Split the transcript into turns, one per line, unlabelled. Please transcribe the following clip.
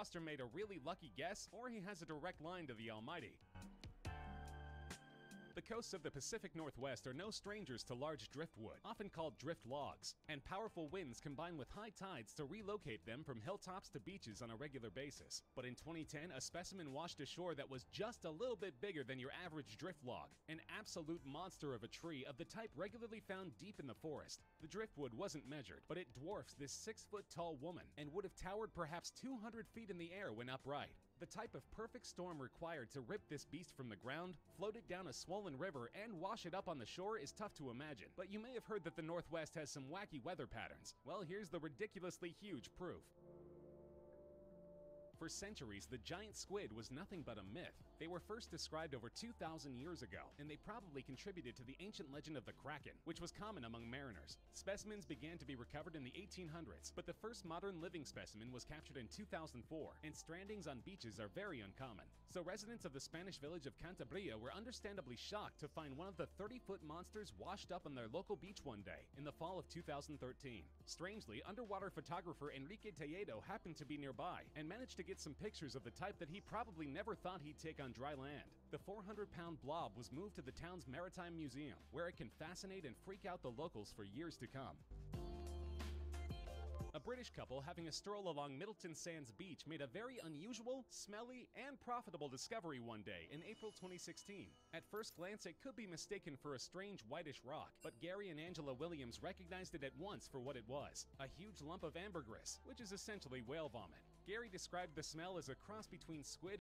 imposter made a really lucky guess, or he has a direct line to the Almighty. The coasts of the Pacific Northwest are no strangers to large driftwood, often called drift logs, and powerful winds combine with high tides to relocate them from hilltops to beaches on a regular basis. But in 2010, a specimen washed ashore that was just a little bit bigger than your average drift log, an absolute monster of a tree of the type regularly found deep in the forest. The driftwood wasn't measured, but it dwarfs this 6-foot-tall woman and would have towered perhaps 200 feet in the air when upright. The type of perfect storm required to rip this beast from the ground, float it down a swollen river, and wash it up on the shore is tough to imagine. But you may have heard that the Northwest has some wacky weather patterns. Well, here's the ridiculously huge proof. For centuries, the giant squid was nothing but a myth. They were first described over 2,000 years ago, and they probably contributed to the ancient legend of the Kraken, which was common among mariners. Specimens began to be recovered in the 1800s, but the first modern living specimen was captured in 2004, and strandings on beaches are very uncommon. So residents of the Spanish village of Cantabria were understandably shocked to find one of the 30-foot monsters washed up on their local beach one day in the fall of 2013. Strangely, underwater photographer Enrique Telledo happened to be nearby and managed to get some pictures of the type that he probably never thought he'd take on dry land. The 400-pound blob was moved to the town's Maritime Museum, where it can fascinate and freak out the locals for years to come. A British couple having a stroll along Middleton Sands Beach made a very unusual, smelly, and profitable discovery one day in April 2016. At first glance, it could be mistaken for a strange whitish rock, but Gary and Angela Williams recognized it at once for what it was: a huge lump of ambergris, which is essentially whale vomit. Gary described the smell as a cross between squid